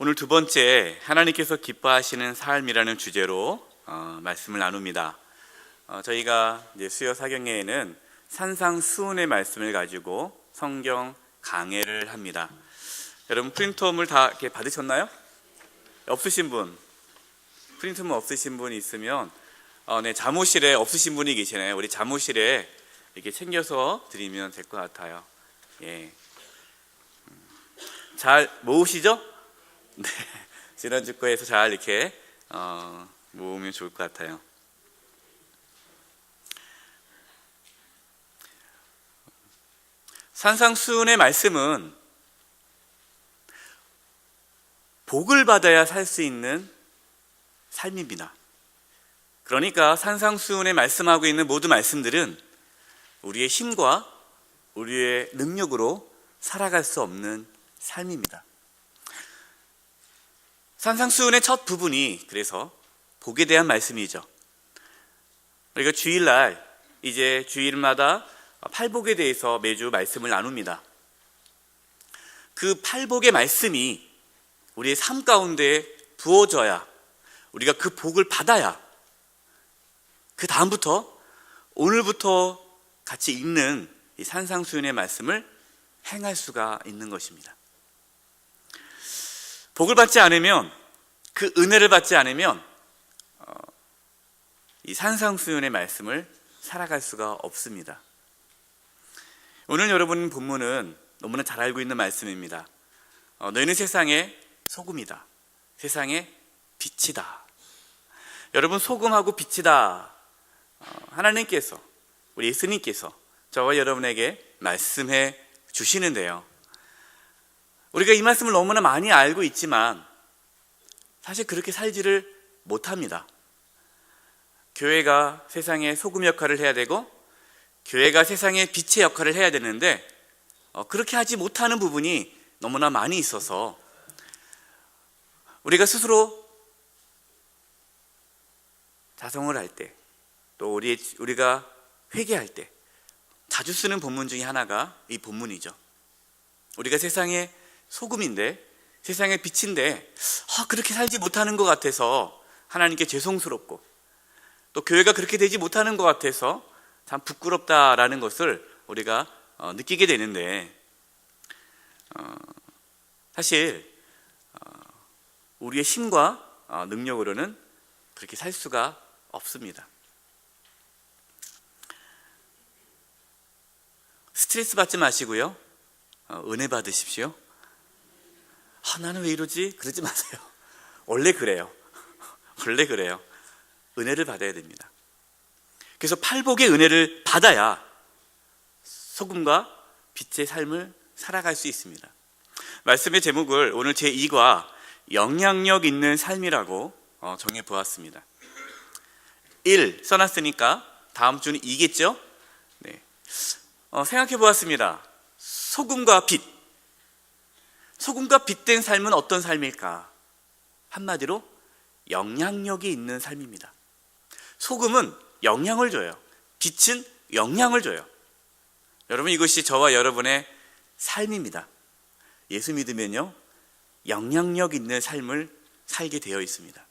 오늘 두 번째 하나님께서 기뻐하시는 삶이라는 주제로 말씀을 나눕니다. 저희가 이제 수요 사경회에는 산상수훈의 말씀을 가지고 성경 강해를 합니다. 여러분 프린트홈을 다 이렇게 받으셨나요? 없으신 분, 프린트홈 없으신 분이 있으면 네, 자모실에 없으신 분이 계시네요. 우리 자모실에 이렇게 챙겨서 드리면 될 것 같아요. 예. 잘 모으시죠? 네, 지난주 거에서 잘 이렇게 모으면 좋을 것 같아요. 산상수훈의 말씀은 복을 받아야 살 수 있는 삶입니다. 그러니까 산상수훈에 말씀하고 있는 모든 말씀들은 우리의 힘과 우리의 능력으로 살아갈 수 없는 삶입니다. 산상수훈의 첫 부분이 그래서 복에 대한 말씀이죠. 우리가 주일날 이제 주일마다 팔복에 대해서 매주 말씀을 나눕니다. 그 팔복의 말씀이 우리의 삶 가운데 부어져야, 우리가 그 복을 받아야 그 다음부터 오늘부터 같이 읽는 이 산상수훈의 말씀을 행할 수가 있는 것입니다. 복을 받지 않으면, 그 은혜를 받지 않으면 이 산상수훈의 말씀을 살아갈 수가 없습니다. 오늘 여러분 본문은 너무나 잘 알고 있는 말씀입니다. 너희는 세상의 소금이다. 세상의 빛이다. 여러분, 소금하고 빛이다. 하나님께서, 우리 예수님께서 저와 여러분에게 말씀해 주시는데요. 우리가 이 말씀을 너무나 많이 알고 있지만 사실 그렇게 살지를 못합니다. 교회가 세상의 소금 역할을 해야 되고 교회가 세상의 빛의 역할을 해야 되는데 그렇게 하지 못하는 부분이 너무나 많이 있어서 우리가 스스로 자성을 할 때, 또 우리가 회개할 때 자주 쓰는 본문 중에 하나가 이 본문이죠. 우리가 세상의 소금인데, 세상의 빛인데 그렇게 살지 못하는 것 같아서 하나님께 죄송스럽고, 또 교회가 그렇게 되지 못하는 것 같아서 참 부끄럽다라는 것을 우리가 느끼게 되는데, 사실 우리의 힘과 능력으로는 그렇게 살 수가 없습니다. 스트레스 받지 마시고요, 은혜 받으십시오. 나는 왜 이러지? 그러지 마세요. 원래 그래요. 원래 그래요. 은혜를 받아야 됩니다. 그래서 팔복의 은혜를 받아야 소금과 빛의 삶을 살아갈 수 있습니다. 말씀의 제목을 오늘 제2과 영향력 있는 삶이라고 정해 보았습니다. 1 써놨으니까 다음 주는 2겠죠? 네. 생각해 보았습니다. 소금과 빛. 소금과 빛된 삶은 어떤 삶일까? 한마디로 영향력이 있는 삶입니다. 소금은 영향을 줘요. 빛은 영향을 줘요. 여러분, 이것이 저와 여러분의 삶입니다. 예수 믿으면요, 영향력 있는 삶을 살게 되어 있습니다.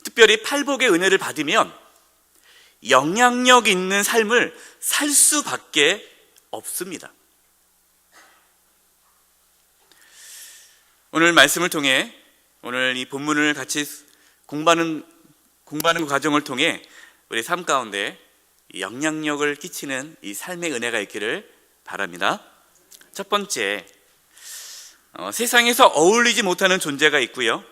특별히 팔복의 은혜를 받으면 영향력 있는 삶을 살 수밖에 없습니다. 오늘 말씀을 통해, 오늘 이 본문을 같이 공부하는 과정을 통해 우리 삶 가운데 영향력을 끼치는 이 삶의 은혜가 있기를 바랍니다. 첫 번째, 세상에서 어울리지 못하는 존재가 있고요,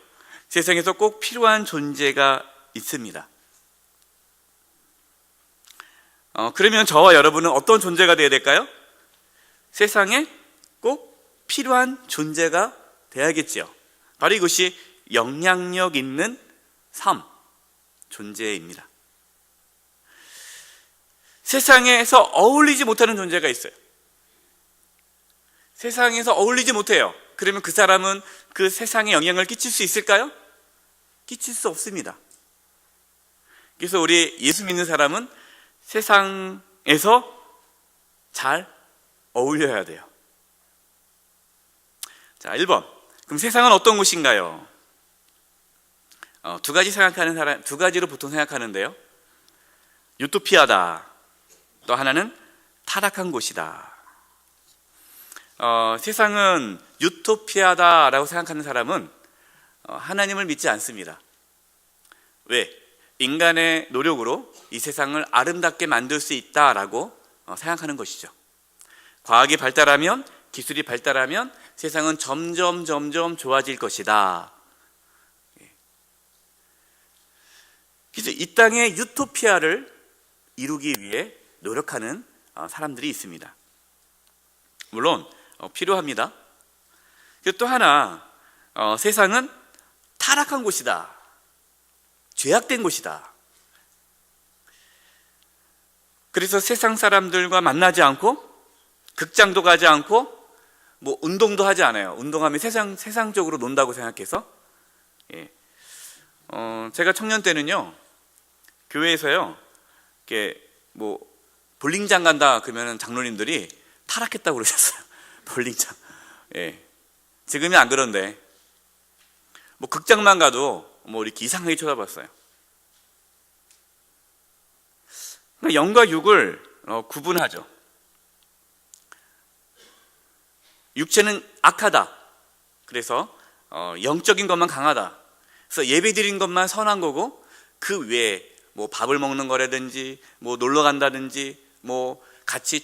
세상에서 꼭 필요한 존재가 있습니다. 그러면 저와 여러분은 어떤 존재가 되어야 될까요? 세상에 꼭 필요한 존재가 돼야겠지요. 바로 이것이 영향력 있는 삶, 존재입니다. 세상에서 어울리지 못하는 존재가 있어요. 세상에서 어울리지 못해요. 그러면 그 사람은 그 세상에 영향을 끼칠 수 있을까요? 끼칠 수 없습니다. 그래서 우리 예수 믿는 사람은 세상에서 잘 어울려야 돼요. 자, 1번. 그럼 세상은 어떤 곳인가요? 두 가지로 보통 생각하는데요. 유토피아다. 또 하나는 타락한 곳이다. 세상은 유토피아다라고 생각하는 사람은 하나님을 믿지 않습니다. 왜? 인간의 노력으로 이 세상을 아름답게 만들 수 있다라고 생각하는 것이죠. 과학이 발달하면, 기술이 발달하면 세상은 점점 좋아질 것이다. 그래서 이 땅의 유토피아를 이루기 위해 노력하는 사람들이 있습니다. 물론 필요합니다. 그리고 또 하나, 세상은 타락한 곳이다. 죄악된 곳이다. 그래서 세상 사람들과 만나지 않고, 극장도 가지 않고, 뭐 운동도 하지 않아요. 운동하면 세상적으로 논다고 생각해서. 제가 청년 때는요, 교회에서요, 이렇게 뭐 볼링장 간다 그러면 장로님들이 타락했다고 그러셨어요. 볼링장. 지금이 안 그런데, 뭐 극장만 가도 뭐 이렇게 이상하게 쳐다봤어요. 그러니까 영과 육을 구분하죠. 육체는 악하다. 그래서 영적인 것만 강하다. 그래서 예배 드린 것만 선한 거고, 그 외에 뭐 밥을 먹는 거라든지, 뭐 놀러 간다든지, 뭐 같이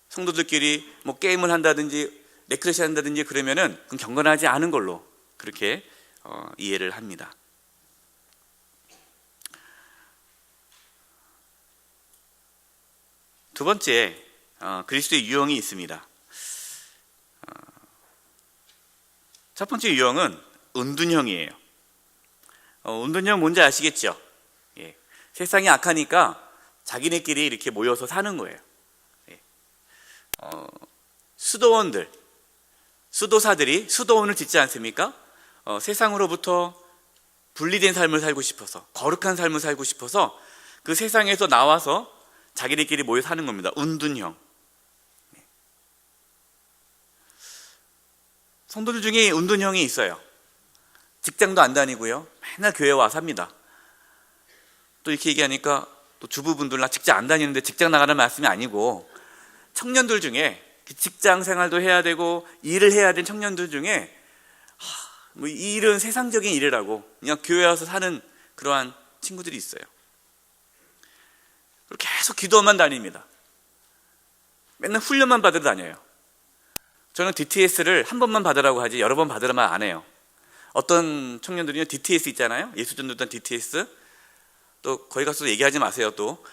성도들끼리 뭐 게임을 한다든지, 네크레시 한다든지 그러면은 그건 경건하지 않은 걸로 그렇게 이해를 합니다. 두 번째, 그리스도의 유형이 있습니다. 첫 번째 유형은 은둔형이에요. 은둔형 뭔지 아시겠죠? 세상이 악하니까 자기네끼리 이렇게 모여서 사는 거예요. 수도원들, 수도사들이 수도원을 짓지 않습니까? 세상으로부터 분리된 삶을 살고 싶어서, 거룩한 삶을 살고 싶어서 그 세상에서 나와서 자기네끼리 모여 사는 겁니다. 은둔형. 성도들 중에 은둔형이 있어요. 직장도 안 다니고요, 맨날 교회 와서 삽니다. 또 이렇게 얘기하니까 또 주부분들, 나 직장 안 다니는데 직장 나가는 말씀이 아니고, 청년들 중에 직장 생활도 해야 되고 일을 해야 되는 청년들 중에 뭐 이 일은 세상적인 일이라고 그냥 교회 와서 사는 그러한 친구들이 있어요. 계속 기도만 다닙니다. 맨날 훈련만 받으러 다녀요. 저는 DTS를 한 번만 받으라고 하지 여러 번 받으라면 안 해요. 어떤 청년들이요, DTS 있잖아요, 예수전도단 DTS. 또 거기 가서 얘기하지 마세요. 또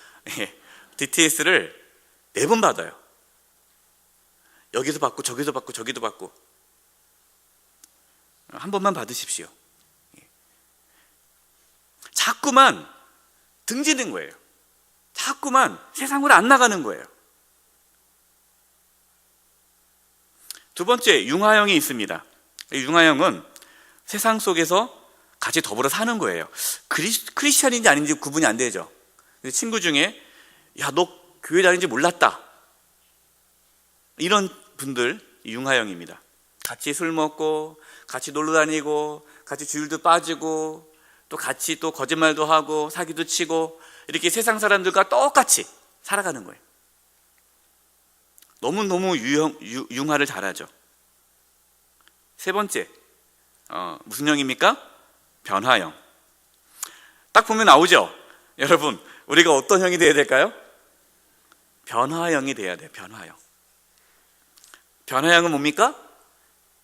DTS를 4번 받아요. 여기서 받고 저기서 받고 저기도 받고. 한 번만 받으십시오. 자꾸만 등지는 거예요. 자꾸만 세상으로 안 나가는 거예요. 두 번째, 융화형이 있습니다. 융화형은 세상 속에서 같이 더불어 사는 거예요. 크리스찬인지 아닌지 구분이 안 되죠. 친구 중에, 야, 너 교회 다니는지 몰랐다, 이런 분들 융화형입니다. 같이 술 먹고, 같이 놀러 다니고, 같이 주일도 빠지고, 또 같이 또 거짓말도 하고 사기도 치고, 이렇게 세상 사람들과 똑같이 살아가는 거예요. 너무너무 융화를 잘하죠. 세 번째, 무슨 형입니까? 변화형. 딱 보면 나오죠. 여러분, 우리가 어떤 형이 돼야 될까요? 변화형이 돼야 돼요. 변화형. 변화형은 뭡니까?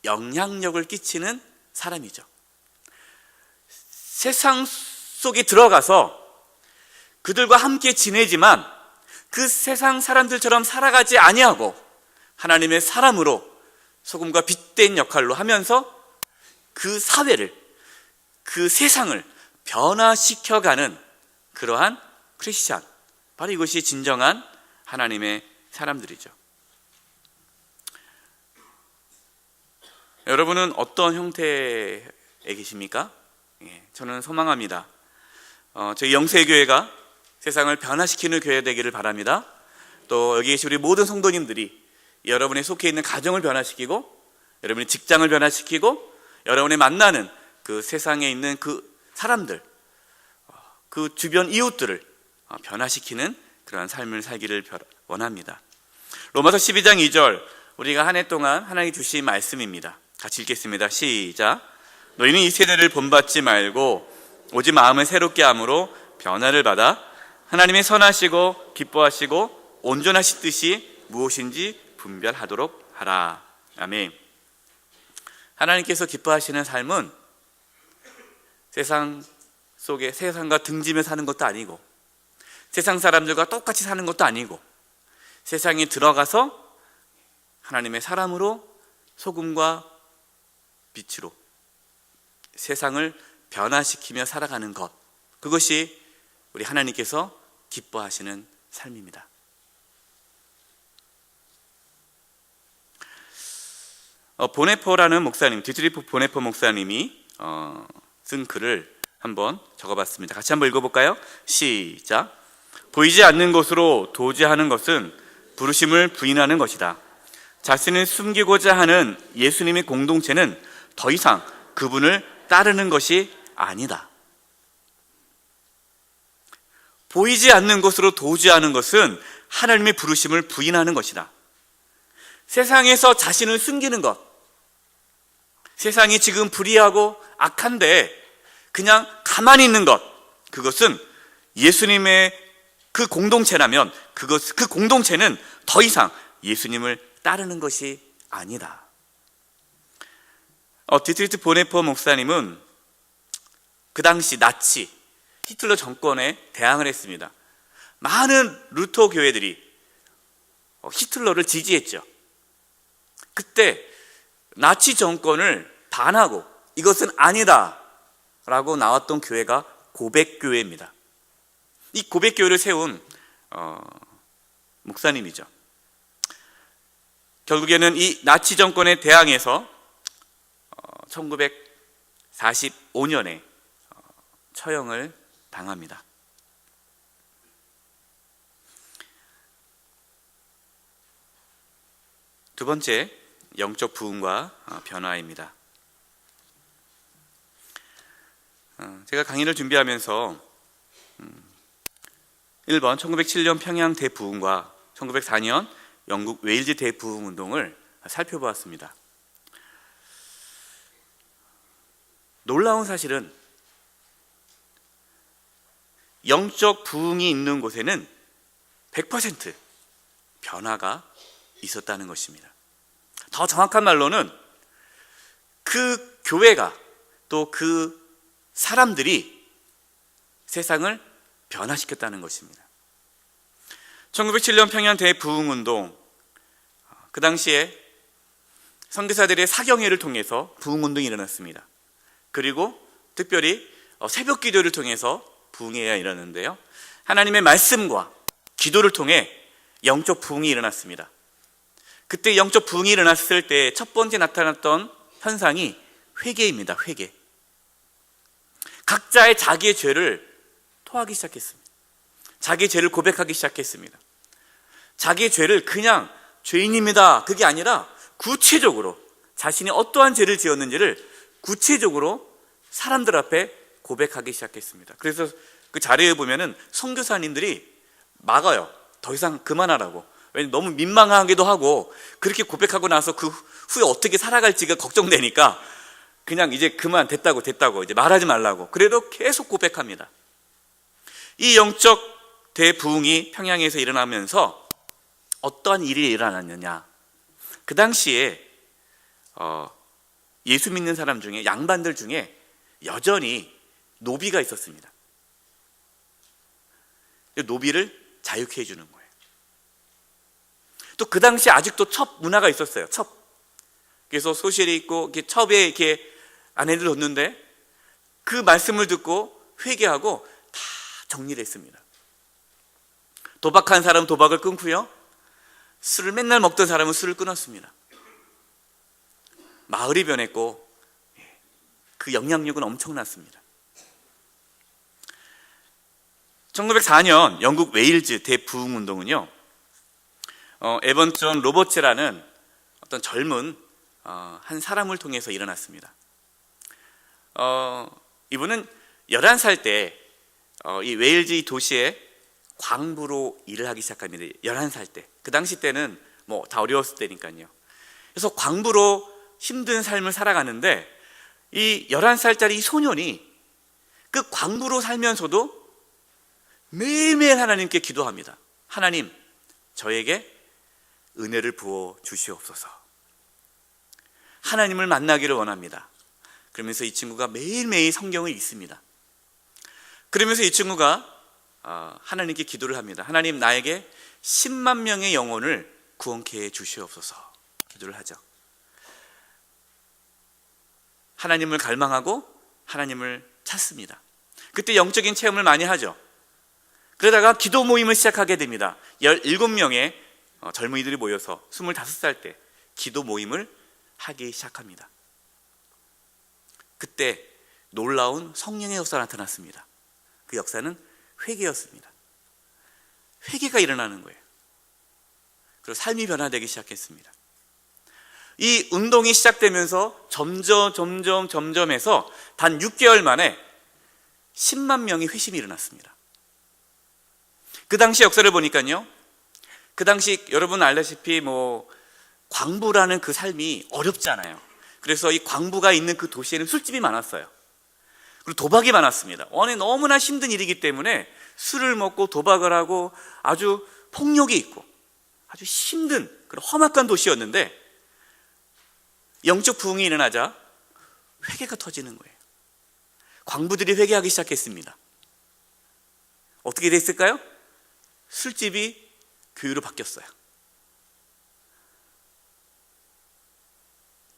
영향력을 끼치는 사람이죠. 세상 속에 들어가서 그들과 함께 지내지만 그 세상 사람들처럼 살아가지 아니하고 하나님의 사람으로 소금과 빛된 역할로 하면서 그 사회를, 그 세상을 변화시켜가는 그러한 크리스찬, 바로 이것이 진정한 하나님의 사람들이죠. 여러분은 어떤 형태에 계십니까? 저는 소망합니다. 저희 영세교회가 세상을 변화시키는 교회 되기를 바랍니다. 또 여기 계신 우리 모든 성도님들이 여러분이 속해 있는 가정을 변화시키고, 여러분의 직장을 변화시키고, 여러분이 만나는 그 세상에 있는 그 사람들, 그 주변 이웃들을 변화시키는 그러한 삶을 살기를 원합니다. 로마서 12장 2절, 우리가 한 해 동안 하나님이 주신 말씀입니다. 같이 읽겠습니다. 시작. 너희는 이 세대를 본받지 말고 오직 마음을 새롭게 함으로 변화를 받아 하나님의 선하시고 기뻐하시고 온전하신 뜻이 무엇인지 분별하도록 하라. 아멘. 하나님께서 기뻐하시는 삶은 세상 속에 세상과 등지며 사는 것도 아니고 세상 사람들과 똑같이 사는 것도 아니고 세상에 들어가서 하나님의 사람으로 소금과 빛으로 세상을 변화시키며 살아가는 것, 그것이 우리 하나님께서 기뻐하시는 삶입니다. 보네포라는 목사님, 디트리프 보네포 목사님이 쓴 글을 한번 적어봤습니다. 같이 한번 읽어볼까요? 시작. 보이지 않는 것으로 도지하는 것은 부르심을 부인하는 것이다. 자신을 숨기고자 하는 예수님의 공동체는 더 이상 그분을 따르는 것이 아니다. 보이지 않는 것으로 도지하는 것은 하나님의 부르심을 부인하는 것이다. 세상에서 자신을 숨기는 것, 세상이 지금 불의하고 악한데 그냥 가만히 있는 것, 그것은 예수님의 그 공동체라면 그 공동체는 더 이상 예수님을 따르는 것이 아니다. 디트리트 보네포 목사님은 그 당시 나치 히틀러 정권에 대항을 했습니다. 많은 루터 교회들이 히틀러를 지지했죠. 그때 나치 정권을 반하고 이것은 아니다 라고 나왔던 교회가 고백교회입니다. 이 고백교회를 세운 목사님이죠. 결국에는 이 나치 정권에 대항해서 1945년에 처형을 당합니다. 두 번째, 영적 부흥과 변화입니다. 제가 강의를 준비하면서 1번 1907년 평양 대부흥과 1904년 영국 웨일즈 대부흥 운동을 살펴보았습니다. 놀라운 사실은 영적 부흥이 있는 곳에는 100% 변화가 있었다는 것입니다. 더 정확한 말로는 그 교회가 또 그 사람들이 세상을 변화시켰다는 것입니다. 1907년 평양 대부흥운동, 그 당시에 선교사들의 사경회를 통해서 부흥운동이 일어났습니다. 그리고 특별히 새벽 기도를 통해서 부흥회가 일어났는데요, 하나님의 말씀과 기도를 통해 영적 부흥이 일어났습니다. 그때 영적 부흥이 일어났을 때 첫 번째 나타났던 현상이 회개입니다. 회개. 각자의 자기의 죄를 토하기 시작했습니다. 자기의 죄를 고백하기 시작했습니다. 자기의 죄를 그냥 죄인입니다, 그게 아니라 구체적으로 자신이 어떠한 죄를 지었는지를 구체적으로 사람들 앞에 고백하기 시작했습니다. 그래서 그 자리에 보면은 선교사님들이 막아요. 더 이상 그만하라고. 왜냐면 너무 민망하기도 하고 그렇게 고백하고 나서 그 후에 어떻게 살아갈지가 걱정되니까 그냥 이제 그만, 됐다고 이제 말하지 말라고. 그래도 계속 고백합니다. 이 영적 대부흥이 평양에서 일어나면서 어떠한 일이 일어났느냐, 그 당시에 예수 믿는 사람 중에, 양반들 중에 여전히 노비가 있었습니다. 노비를 자유케 해주는 거예요. 또 그 당시에 아직도 첩 문화가 있었어요. 첩. 그래서 소실이 있고 이렇게 첩에 이렇게 아내를 뒀는데 그 말씀을 듣고 회개하고 다 정리를 했습니다. 도박한 사람은 도박을 끊고요, 술을 맨날 먹던 사람은 술을 끊었습니다. 마을이 변했고 그 영향력은 엄청났습니다. 1904년 영국 웨일즈 대부흥운동은요, 에번턴 로버츠라는 어떤 젊은 한 사람을 통해서 일어났습니다. 이분은 11살 때 이 웨일즈 도시에 광부로 일을 하기 시작합니다. 11살 때. 그 당시 때는 뭐 다 어려웠을 때니까요. 그래서 광부로 힘든 삶을 살아가는데 이 11살짜리 이 소년이 그 광부로 살면서도 매일매일 하나님께 기도합니다. 하나님, 저에게 은혜를 부어 주시옵소서. 하나님을 만나기를 원합니다. 그러면서 이 친구가 매일매일 성경을 읽습니다. 그러면서 이 친구가 하나님께 기도를 합니다. 하나님, 나에게 10만 명의 영혼을 구원케 해 주시옵소서. 기도를 하죠. 하나님을 갈망하고 하나님을 찾습니다. 그때 영적인 체험을 많이 하죠. 그러다가 기도 모임을 시작하게 됩니다. 17명의 젊은이들이 모여서 25살 때 기도 모임을 하기 시작합니다. 그때 놀라운 성령의 역사가 나타났습니다. 그 역사는 회개였습니다. 회개가 일어나는 거예요. 그리고 삶이 변화되기 시작했습니다. 이 운동이 시작되면서 점점 해서 단 6개월 만에 10만 명의 회심이 일어났습니다. 그 당시 역사를 보니까요, 그 당시 여러분 알다시피 광부라는 그 삶이 어렵잖아요. 그래서 이 광부가 있는 그 도시에는 술집이 많았어요. 그리고 도박이 많았습니다. 너무나 힘든 일이기 때문에 술을 먹고 도박을 하고 아주 폭력이 있고 아주 힘든 그런 험악한 도시였는데, 영적 부흥이 일어나자 회개가 터지는 거예요. 광부들이 회개하기 시작했습니다. 어떻게 됐을까요? 술집이 교회로 바뀌었어요.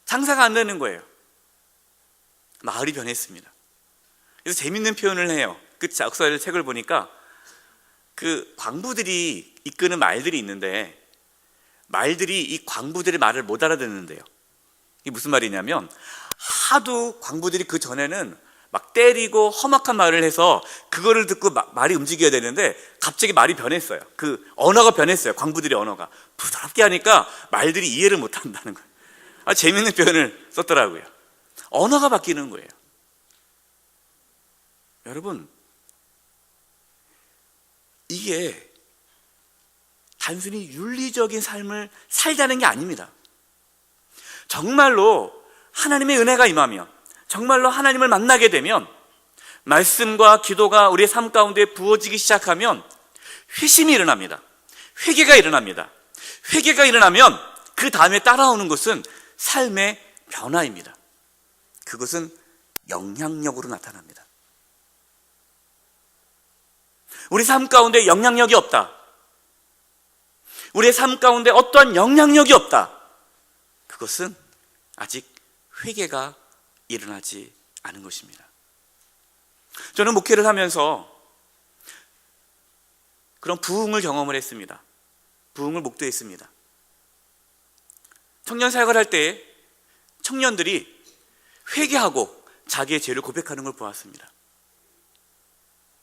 장사가 안 되는 거예요. 마을이 변했습니다. 그래서 재밌는 표현을 해요. 그 역사의 책을 보니까 그 광부들이 이끄는 말들이 있는데, 말들이 이 광부들의 말을 못 알아듣는데요. 이게 무슨 말이냐면, 하도 광부들이 그 전에는 막 때리고 험악한 말을 해서 그거를 듣고 말이 움직여야 되는데 갑자기 말이 변했어요. 그 언어가 변했어요. 광부들의 언어가 부드럽게 하니까 말들이 이해를 못 한다는 거예요. 재밌는 표현을 썼더라고요. 언어가 바뀌는 거예요. 여러분, 이게 단순히 윤리적인 삶을 살자는 게 아닙니다. 정말로 하나님의 은혜가 임하면, 정말로 하나님을 만나게 되면, 말씀과 기도가 우리의 삶 가운데 부어지기 시작하면 회심이 일어납니다. 회개가 일어납니다. 회개가 일어나면 그 다음에 따라오는 것은 삶의 변화입니다. 그것은 영향력으로 나타납니다. 우리 삶 가운데 영향력이 없다, 우리의 삶 가운데 어떠한 영향력이 없다, 그것은 아직 회개가 일어나지 않은 것입니다. 저는 목회를 하면서 그런 부흥을 경험을 했습니다. 부흥을 목도했습니다. 청년 사역을 할 때 청년들이 회개하고 자기의 죄를 고백하는 걸 보았습니다.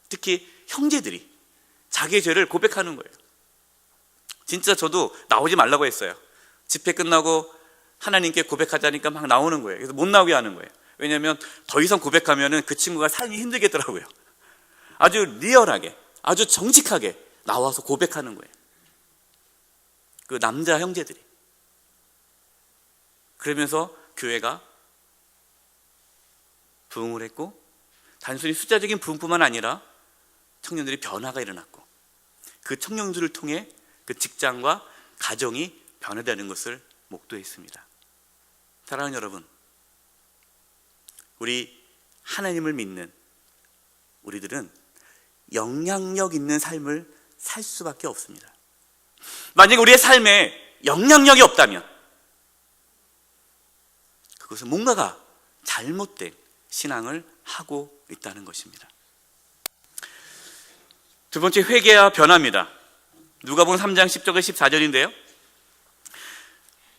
특히 형제들이 자기의 죄를 고백하는 거예요. 진짜 저도 나오지 말라고 했어요. 집회 끝나고 하나님께 고백하자니까 막 나오는 거예요. 그래서 못 나오게 하는 거예요. 왜냐하면 더 이상 고백하면 그 친구가 삶이 힘들겠더라고요. 아주 리얼하게, 아주 정직하게 나와서 고백하는 거예요. 그 남자 형제들이. 그러면서 교회가 부흥을 했고, 단순히 숫자적인 부흥뿐만 아니라 청년들이 변화가 일어났고, 그 청년들을 통해 그 직장과 가정이 변화되는 것을 목도했습니다. 사랑하는 여러분, 우리 하나님을 믿는 우리들은 영향력 있는 삶을 살 수밖에 없습니다. 만약에 우리의 삶에 영향력이 없다면 그것은 뭔가가 잘못된 신앙을 하고 있다는 것입니다. 두 번째, 회개와 변화입니다. 누가복음 3장 10절과 14절인데요.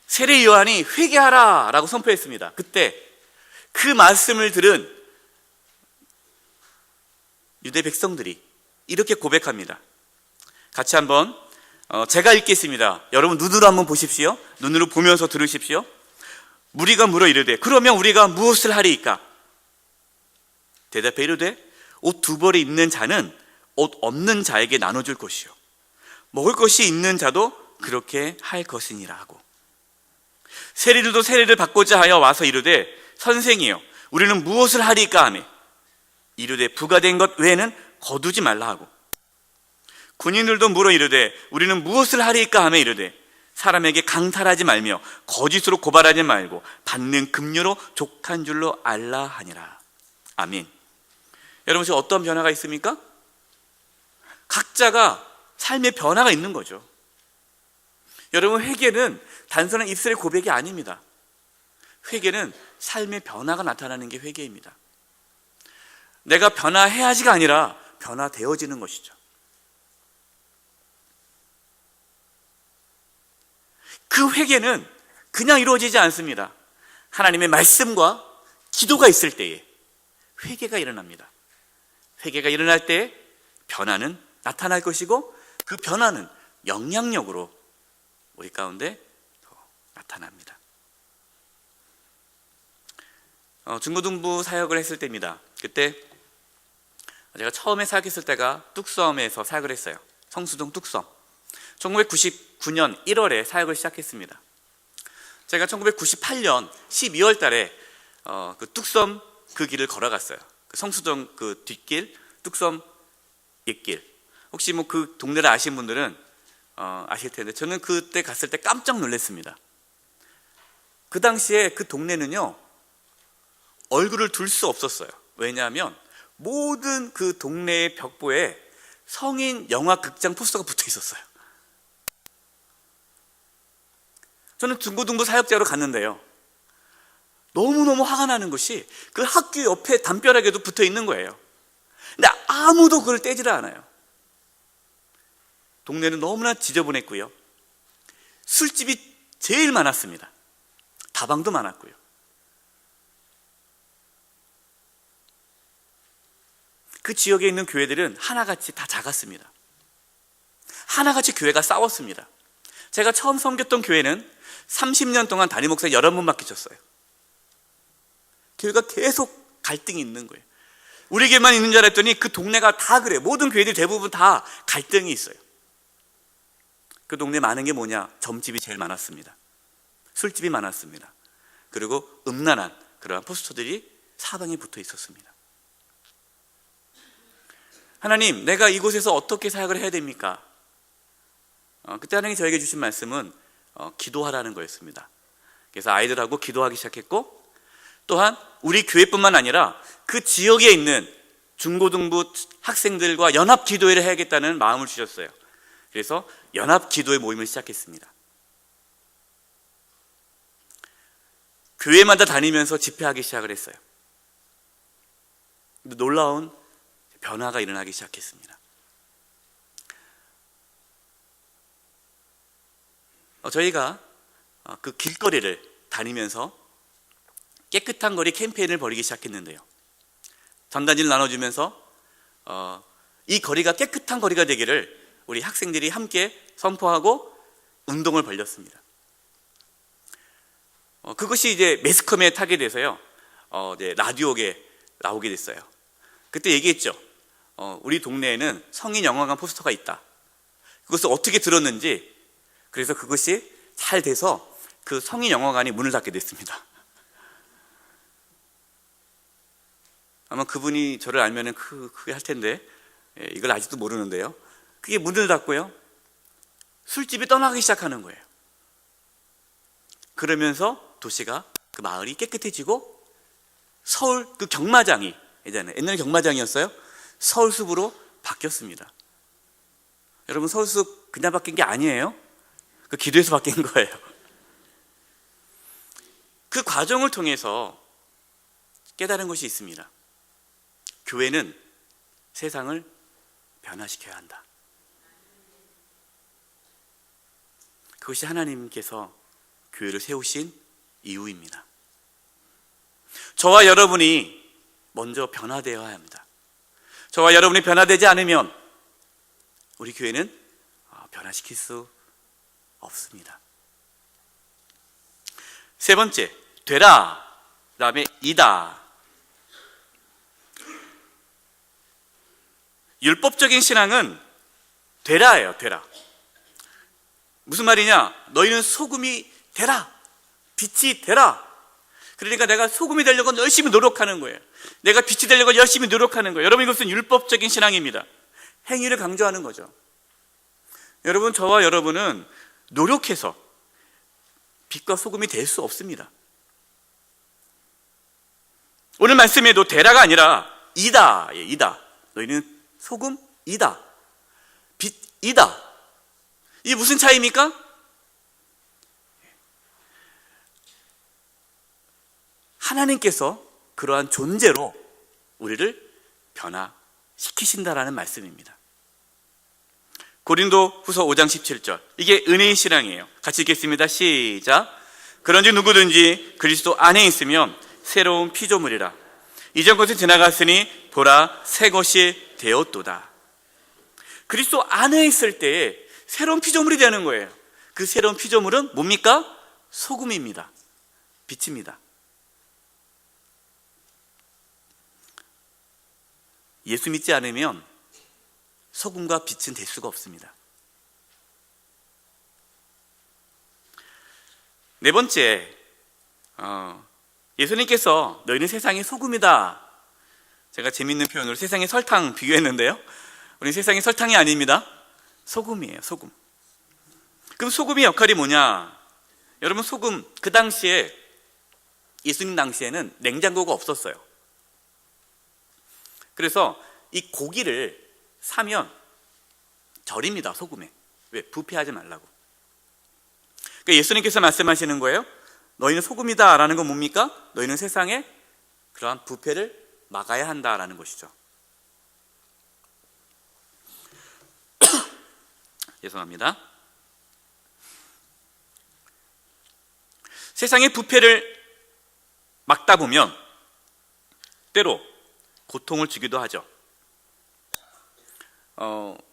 세례 요한이 회개하라 라고 선포했습니다. 그때 그 말씀을 들은 유대 백성들이 이렇게 고백합니다. 같이 한번 제가 읽겠습니다. 여러분 눈으로 한번 보십시오. 눈으로 보면서 들으십시오. 무리가 물어 이르되 그러면 우리가 무엇을 하리이까? 대답해 이르되 옷 두 벌이 있는 자는 옷 없는 자에게 나눠줄 것이요 먹을 것이 있는 자도 그렇게 할 것이니라 하고, 세리들도 세례를 받고자 하여 와서 이르되 선생이여 우리는 무엇을 하리까 하매 이르되 부가된 것 외에는 거두지 말라 하고, 군인들도 물어 이르되 우리는 무엇을 하리까 하매 이르되 사람에게 강탈하지 말며 거짓으로 고발하지 말고 받는 급료로 족한 줄로 알라 하니라. 아멘. 여러분, 지금 어떤 변화가 있습니까? 각자가 삶의 변화가 있는 거죠. 여러분, 회개는 단순한 입술의 고백이 아닙니다. 회개는 삶의 변화가 나타나는 게 회개입니다. 내가 변화해야지가 아니라 변화되어지는 것이죠. 그 회개는 그냥 이루어지지 않습니다. 하나님의 말씀과 기도가 있을 때에 회개가 일어납니다. 회개가 일어날 때 변화는 나타날 것이고, 그 변화는 영향력으로 우리 가운데 나타납니다. 중고등부 사역을 했을 때입니다. 그때 제가 처음에 사역했을 때가 뚝섬에서 사역을 했어요. 성수동 뚝섬. 1999년 1월에 사역을 시작했습니다. 제가 1998년 12월 달에 그 뚝섬 그 길을 걸어갔어요. 그 성수동 그 뒷길, 뚝섬 옛길. 혹시 뭐 그 동네를 아시는 분들은 아실 텐데, 저는 그때 갔을 때 깜짝 놀랐습니다. 그 당시에 그 동네는요, 얼굴을 둘 수 없었어요. 왜냐하면 모든 그 동네의 벽보에 성인 영화 극장 포스터가 붙어 있었어요. 저는 중고등부 사역자로 갔는데요, 너무너무 화가 나는 것이 그 학교 옆에 담벼락에도 붙어 있는 거예요. 근데 아무도 그걸 떼지를 않아요. 동네는 너무나 지저분했고요, 술집이 제일 많았습니다. 다방도 많았고요. 그 지역에 있는 교회들은 하나같이 다 작았습니다. 하나같이 교회가 싸웠습니다. 제가 처음 섬겼던 교회는 30년 동안 담임 목사 11분 맡기셨어요. 교회가 계속 갈등이 있는 거예요. 우리 교회만 있는 줄 알았더니 그 동네가 다 그래요. 모든 교회들이 대부분 다 갈등이 있어요. 그 동네 많은 게 뭐냐? 점집이 제일 많았습니다. 술집이 많았습니다. 그리고 음란한 그러한 포스터들이 사방에 붙어 있었습니다. 하나님, 내가 이곳에서 어떻게 사역을 해야 됩니까? 그때 하나님이 저에게 주신 말씀은 기도하라는 거였습니다. 그래서 아이들하고 기도하기 시작했고, 또한 우리 교회뿐만 아니라 그 지역에 있는 중고등부 학생들과 연합 기도회를 해야겠다는 마음을 주셨어요. 그래서 연합 기도회 모임을 시작했습니다. 교회마다 다니면서 집회하기 시작을 했어요. 놀라운 변화가 일어나기 시작했습니다. 저희가 그 길거리를 다니면서 깨끗한 거리 캠페인을 벌이기 시작했는데요, 전단지를 나눠주면서 이 거리가 깨끗한 거리가 되기를 우리 학생들이 함께 선포하고 운동을 벌였습니다. 그것이 이제 매스컴에 타게 돼서요, 이제 라디오에 나오게 됐어요. 그때 얘기했죠. 우리 동네에는 성인 영화관 포스터가 있다. 그것을 어떻게 들었는지, 그래서 그것이 잘 돼서 그 성인 영화관이 문을 닫게 됐습니다. 아마 그분이 저를 알면은 그게 할 텐데, 이걸 아직도 모르는데요, 그게 문을 닫고요, 술집이 떠나기 시작하는 거예요. 그러면서 도시가, 그 마을이 깨끗해지고, 서울 그 경마장이, 옛날에 경마장이었어요, 서울숲으로 바뀌었습니다. 여러분, 서울숲 그냥 바뀐 게 아니에요. 그 기도에서 바뀐 거예요. 그 과정을 통해서 깨달은 것이 있습니다. 교회는 세상을 변화시켜야 한다. 그것이 하나님께서 교회를 세우신 이유입니다. 저와 여러분이 먼저 변화되어야 합니다. 저와 여러분이 변화되지 않으면 우리 교회는 변화시킬 수 없습니다. 세 번째, 되라. 그 다음에 이다. 율법적인 신앙은 되라예요. 되라. 무슨 말이냐? 너희는 소금이 되라. 빛이 되라. 그러니까 내가 소금이 되려고 열심히 노력하는 거예요. 내가 빛이 되려고 열심히 노력하는 거예요. 여러분, 이것은 율법적인 신앙입니다. 행위를 강조하는 거죠. 여러분, 저와 여러분은 노력해서 빛과 소금이 될 수 없습니다. 오늘 말씀에도 되라가 아니라 이다. 이다. 너희는 소금이다. 빛이다. 이게 무슨 차이입니까? 하나님께서 그러한 존재로 우리를 변화시키신다라는 말씀입니다. 고린도 후서 5장 17절. 이게 은혜의 신앙이에요. 같이 읽겠습니다. 시작. 그런즉 누구든지 그리스도 안에 있으면 새로운 피조물이라. 이전 것이 지나갔으니 보라 새 것이 되었도다. 그리스도 안에 있을 때에 새로운 피조물이 되는 거예요. 그 새로운 피조물은 뭡니까? 소금입니다. 빛입니다. 예수 믿지 않으면 소금과 빛은 될 수가 없습니다. 네 번째, 예수님께서 너희는 세상의 소금이다. 제가 재밌는 표현으로 세상의 설탕 비교했는데요, 우리 세상의 설탕이 아닙니다. 소금이에요. 소금. 그럼 소금의 역할이 뭐냐? 여러분, 소금, 그 당시에, 예수님 당시에는 냉장고가 없었어요. 그래서 이 고기를 사면 절입니다. 소금에. 왜? 부패하지 말라고. 그러니까 예수님께서 말씀하시는 거예요. 너희는 소금이다 라는 건 뭡니까? 너희는 세상에 그러한 부패를 막아야 한다라는 것이죠. 죄송합니다. 세상의 부패를 막다 보면 때로 고통을 주기도 하죠.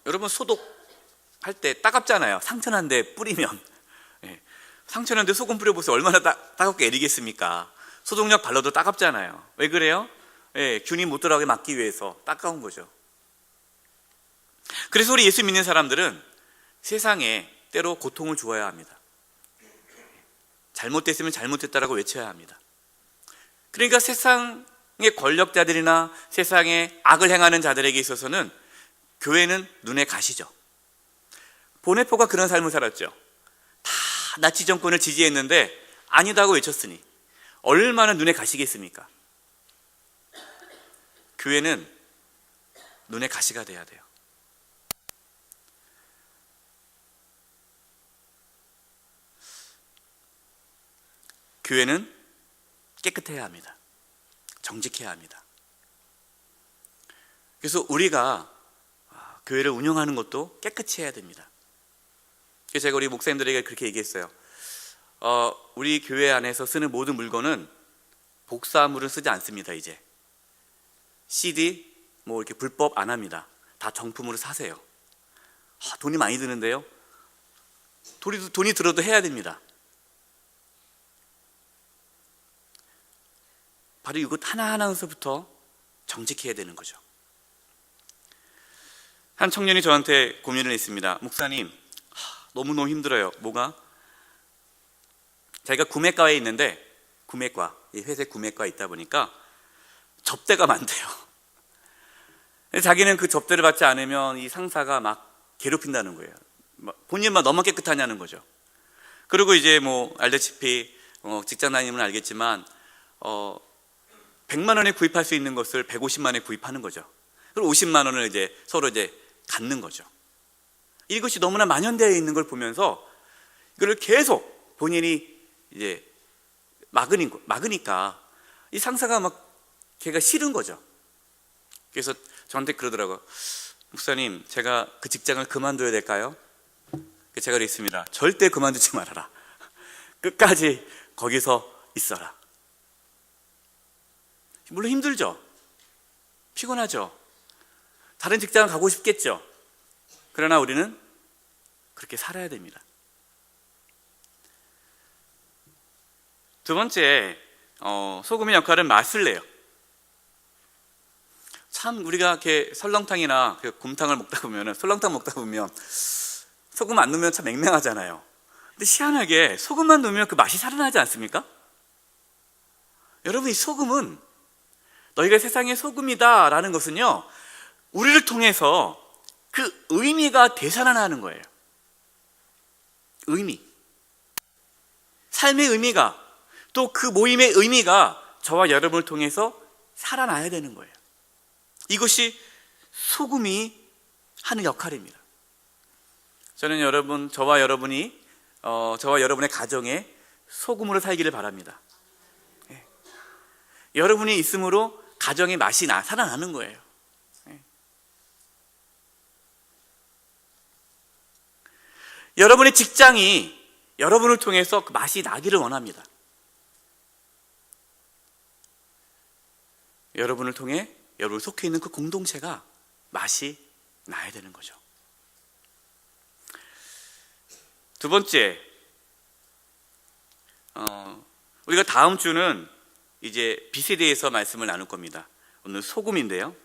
여러분, 소독할 때 따갑잖아요. 상처난데 뿌리면. 상처난데 소금 뿌려보세요. 얼마나 따갑게 애리겠습니까? 소독약 발라도 따갑잖아요. 왜 그래요? 균이 못 들어가게 막기 위해서 따가운 거죠. 그래서 우리 예수 믿는 사람들은 세상에 때로 고통을 주어야 합니다. 잘못됐으면 잘못됐다라고 외쳐야 합니다. 그러니까 세상의 권력자들이나 세상에 악을 행하는 자들에게 있어서는 교회는 눈에 가시죠. 보네포가 그런 삶을 살았죠. 다 나치 정권을 지지했는데 아니다고 외쳤으니 얼마나 눈에 가시겠습니까? 교회는 눈에 가시가 돼야 돼요. 교회는 깨끗해야 합니다. 정직해야 합니다. 그래서 우리가 교회를 운영하는 것도 깨끗이 해야 됩니다. 그래서 제가 우리 목사님들에게 그렇게 얘기했어요. 우리 교회 안에서 쓰는 모든 물건은 복사물을 쓰지 않습니다. 이제 CD 뭐 이렇게 불법 안 합니다. 다 정품으로 사세요. 돈이 많이 드는데요. 돈이 들어도 해야 됩니다. 바로 이것 하나하나에서부터 정직해야 되는 거죠. 한 청년이 저한테 고민을 했습니다. 목사님, 너무너무 힘들어요. 뭐가? 자기가 구매과에 있는데, 구매과, 회색 구매과에 있다 보니까 접대가 많대요. 자기는 그 접대를 받지 않으면 이 상사가 막 괴롭힌다는 거예요. 본인만 너무 깨끗하냐는 거죠. 그리고 이제 뭐 알다시피 직장 다니면 알겠지만 100만 원에 구입할 수 있는 것을 150만 원에 구입하는 거죠. 그리고 50만 원을 이제 서로 이제 갖는 거죠. 이것이 너무나 만연되어 있는 걸 보면서 이걸 계속 본인이 이제 막으니까 이 상사가 막 걔가 싫은 거죠. 그래서 저한테 그러더라고요. 목사님, 제가 그 직장을 그만둬야 될까요? 제가 그랬습니다. 절대 그만두지 말아라. 끝까지 거기서 있어라. 물론 힘들죠. 피곤하죠. 다른 직장을 가고 싶겠죠. 그러나 우리는 그렇게 살아야 됩니다. 두 번째, 소금의 역할은 맛을 내요. 참 우리가 이렇게 설렁탕이나 곰탕을 먹다 보면, 설렁탕 먹다 보면 소금 안 넣으면 참 맹맹하잖아요. 근데 희한하게 소금만 넣으면 그 맛이 살아나지 않습니까? 여러분, 이 소금은, 너희가 세상의 소금이다 라는 것은요, 우리를 통해서 그 의미가 되살아나는 거예요. 의미, 삶의 의미가, 또 그 모임의 의미가 저와 여러분을 통해서 살아나야 되는 거예요. 이것이 소금이 하는 역할입니다. 저는 저와 여러분이 저와 여러분의 가정에 소금으로 살기를 바랍니다. 예. 여러분이 있음으로 가정의 맛이 살아나는 거예요. 예. 여러분의 직장이 여러분을 통해서 그 맛이 나기를 원합니다. 여러분을 통해 여러분 속해 있는 그 공동체가 맛이 나야 되는 거죠. 두 번째, 우리가 다음 주는 이제 빛에 대해서 말씀을 나눌 겁니다. 오늘 소금인데요,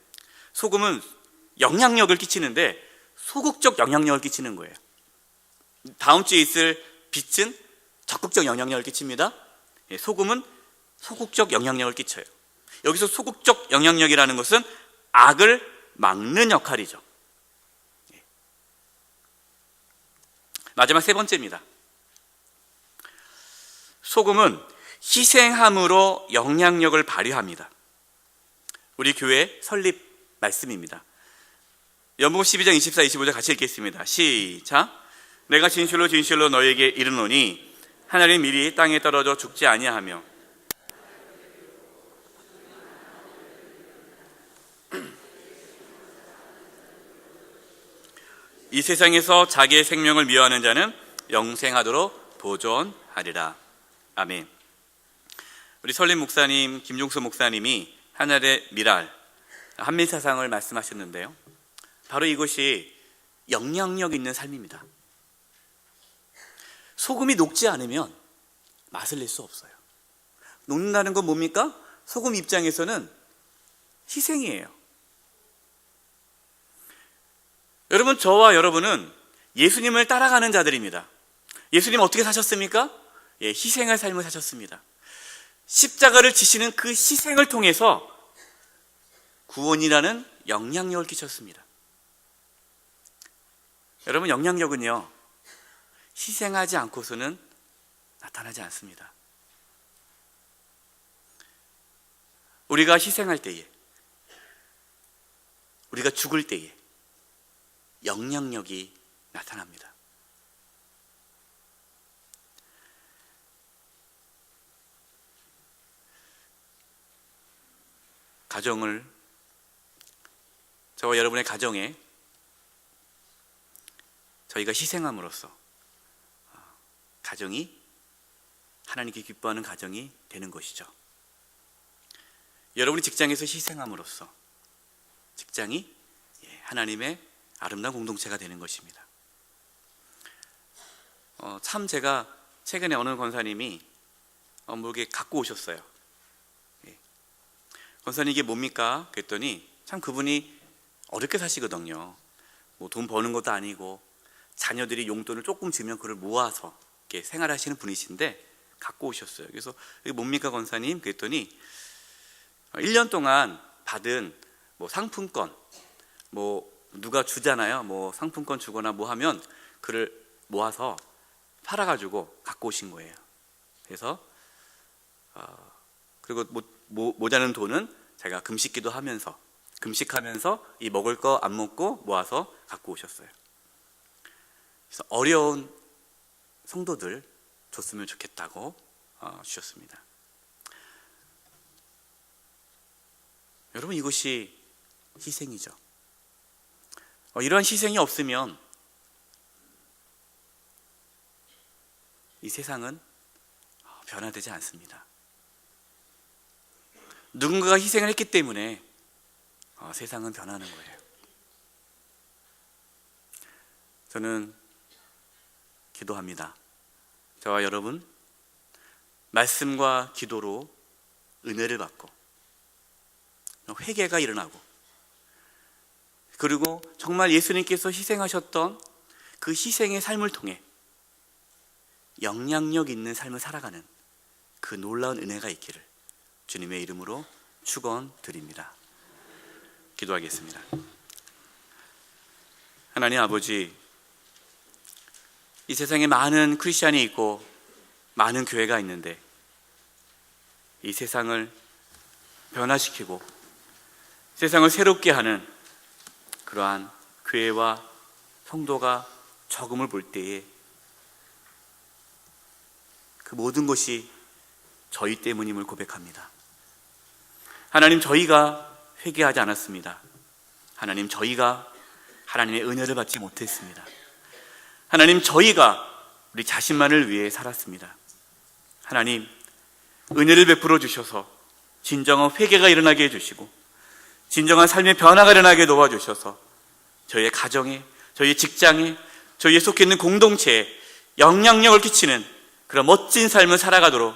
소금은 영향력을 끼치는데 소극적 영향력을 끼치는 거예요. 다음 주에 있을 빛은 적극적 영향력을 끼칩니다. 소금은 소극적 영향력을 끼쳐요. 여기서 소극적 영향력이라는 것은 악을 막는 역할이죠. 마지막 세 번째입니다. 소금은 희생함으로 영향력을 발휘합니다. 우리 교회 설립 말씀입니다. 연복음 12장 24, 25절 같이 읽겠습니다. 시작. 내가 진실로 진실로 너에게 이르노니 하늘이 미리 땅에 떨어져 죽지 아니하며 이 세상에서 자기의 생명을 미워하는 자는 영생하도록 보존하리라. 아멘. 우리 설립 목사님, 김종수 목사님이 하늘의 미랄, 한밀사상을 말씀하셨는데요, 바로 이것이 영향력 있는 삶입니다. 소금이 녹지 않으면 맛을 낼 수 없어요. 녹는다는 건 뭡니까? 소금 입장에서는 희생이에요. 여러분, 저와 여러분은 예수님을 따라가는 자들입니다. 예수님 어떻게 사셨습니까? 희생의 삶을 사셨습니다. 십자가를 지시는 그 희생을 통해서 구원이라는 영향력을 끼쳤습니다. 여러분, 영향력은요, 희생하지 않고서는 나타나지 않습니다. 우리가 희생할 때에, 우리가 죽을 때에 영향력이 나타납니다. 저와 여러분의 가정에 저희가 희생함으로써 가정이 하나님께 기뻐하는 가정이 되는 것이죠. 여러분이 직장에서 희생함으로써 직장이 하나님의 아름다운 공동체가 되는 것입니다. 참 제가 최근에 어느 권사님이 이렇게 갖고 오셨어요. 권사님, 이게 뭡니까? 그랬더니 참 그분이 어렵게 사시거든요. 뭐 돈 버는 것도 아니고 자녀들이 용돈을 조금 주면 그걸 모아서 이렇게 생활하시는 분이신데 갖고 오셨어요. 그래서 이게 뭡니까 권사님? 그랬더니 1년 동안 받은 뭐 상품권, 뭐 누가 주잖아요. 뭐 상품권 주거나 뭐 하면 그를 모아서 팔아가지고 갖고 오신 거예요. 그래서 그리고 모자는 돈은 제가 금식기도 하면서 금식하면서 이 먹을 거 안 먹고 모아서 갖고 오셨어요. 그래서 어려운 성도들 줬으면 좋겠다고 주셨습니다. 여러분, 이것이 희생이죠. 이러한 희생이 없으면 이 세상은 변화되지 않습니다. 누군가가 희생을 했기 때문에 세상은 변하는 거예요. 저는 기도합니다. 저와 여러분, 말씀과 기도로 은혜를 받고 회개가 일어나고 그리고 정말 예수님께서 희생하셨던 그 희생의 삶을 통해 영향력 있는 삶을 살아가는 그 놀라운 은혜가 있기를 주님의 이름으로 축원드립니다. 기도하겠습니다. 하나님 아버지, 이 세상에 많은 크리스찬이 있고 많은 교회가 있는데 이 세상을 변화시키고 세상을 새롭게 하는 그러한 교회와 성도가 적음을 볼 때에 그 모든 것이 저희 때문임을 고백합니다. 하나님, 저희가 회개하지 않았습니다. 하나님, 저희가 하나님의 은혜를 받지 못했습니다. 하나님, 저희가 우리 자신만을 위해 살았습니다. 하나님, 은혜를 베풀어 주셔서 진정한 회개가 일어나게 해주시고 진정한 삶의 변화가 일어나게 도와주셔서 저희의 가정에, 저희의 직장에, 저희의 속해 있는 공동체에 영향력을 끼치는 그런 멋진 삶을 살아가도록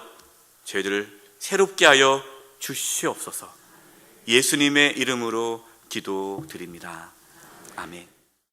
저희들을 새롭게 하여 주시옵소서. 예수님의 이름으로 기도드립니다. 아멘.